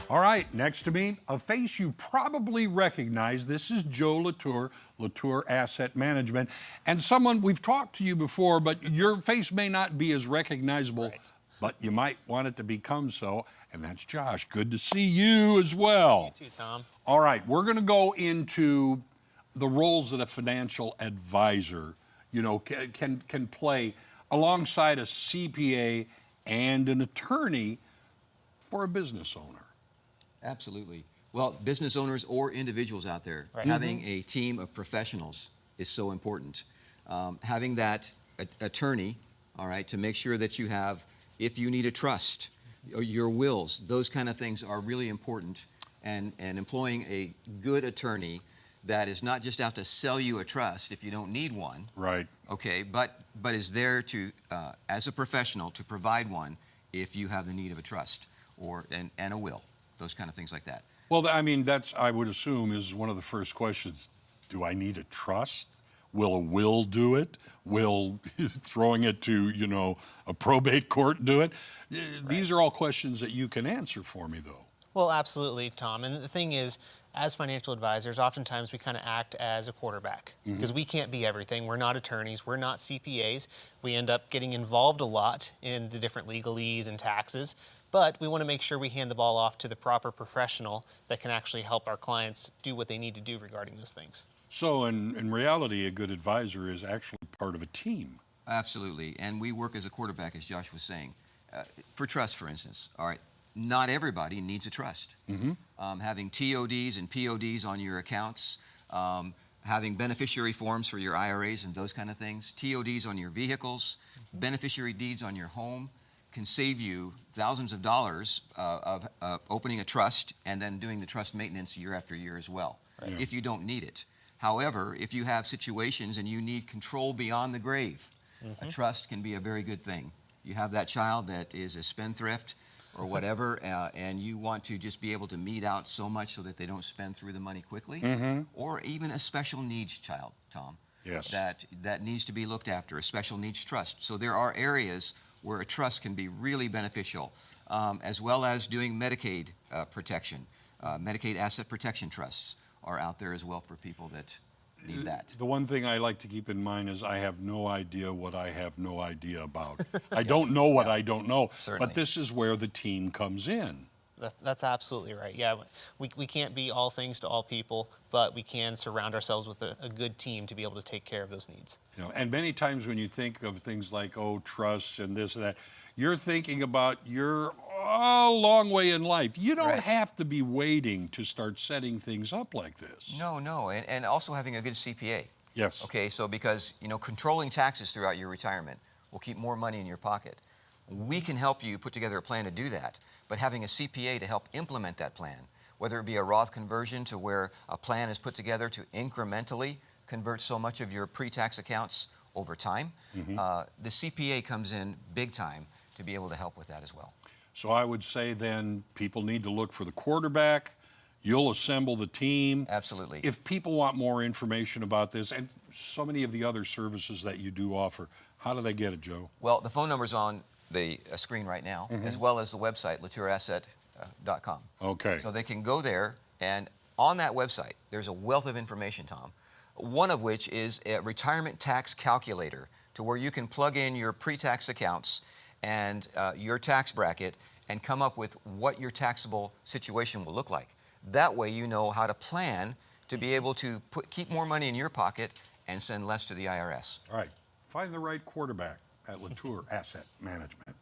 All right, next to me, a face you probably recognize. This is Joe LaTour, LaTour Asset Management, and someone we've talked to you before, but your face may not be as recognizable, but you might want it to become so, and that's Josh. Good to see you as well. You too, Tom. All right, we're going to go into the roles that a financial advisor, can play alongside a CPA and an attorney for a business owner. Absolutely. Well, business owners or individuals out there, having a team of professionals is so important. Having that attorney, all right, to make sure that you have, if you need a trust, or your wills, those kind of things are really important. And employing a good attorney that is not just out to sell you a trust if you don't need one. Right. Okay, but is there to, as a professional, to provide one if you have the need of a trust and a will. Those kind of things like that. Well, I mean, that's, I would assume, is one of the first questions. Do I need a trust? Will a will do it? Will throwing it to, a probate court do it? These are all questions that you can answer for me, though. Well, absolutely, Tom. And the thing is, as financial advisors, oftentimes we kind of act as a quarterback because we can't be everything. We're not attorneys. We're not CPAs. We end up getting involved a lot in the different legalese and taxes. But we want to make sure we hand the ball off to the proper professional that can actually help our clients do what they need to do regarding those things. So in reality, a good advisor is actually part of a team. Absolutely. And we work as a quarterback, as Josh was saying. For trust, for instance, all right, not everybody needs a trust. Having TODs and PODs on your accounts, having beneficiary forms for your IRAs and those kind of things, TODs on your vehicles, beneficiary deeds on your home, can save you thousands of dollars of opening a trust and then doing the trust maintenance year after year as well, if you don't need it. However, if you have situations and you need control beyond the grave, a trust can be a very good thing. You have that child that is a spendthrift or whatever, and you want to just be able to mete out so much so that they don't spend through the money quickly, or even a special needs child, Tom, that needs to be looked after, a special needs trust. So there are areas where a trust can be really beneficial, as well as doing Medicaid protection. Medicaid asset protection trusts are out there as well for people that need that. The one thing I like to keep in mind is I have no idea what I have no idea about. I don't know what I don't know, but this is where the team comes in. That's absolutely right. Yeah, we can't be all things to all people, but we can surround ourselves with a good team to be able to take care of those needs. And many times when you think of things like, trusts and this and that, you're thinking about you're a long way in life. You don't have to be waiting to start setting things up like this. No, and also having a good CPA. Yes. Okay, so because, controlling taxes throughout your retirement will keep more money in your pocket. We can help you put together a plan to do that, but having a CPA to help implement that plan, whether it be a Roth conversion to where a plan is put together to incrementally convert so much of your pre-tax accounts over time, the CPA comes in big time to be able to help with that as well. So I would say then people need to look for the quarterback. You'll assemble the team. Absolutely. If people want more information about this and so many of the other services that you do offer, how do they get it, Joe? Well, the phone number's on the screen right now, as well as the website, LaTourAsset.com. Okay. So they can go there, and on that website, there's a wealth of information, Tom, one of which is a retirement tax calculator to where you can plug in your pre-tax accounts and your tax bracket and come up with what your taxable situation will look like. That way you know how to plan to be able to keep more money in your pocket and send less to the IRS. All right. Find the right quarterback at LaTour Asset Management.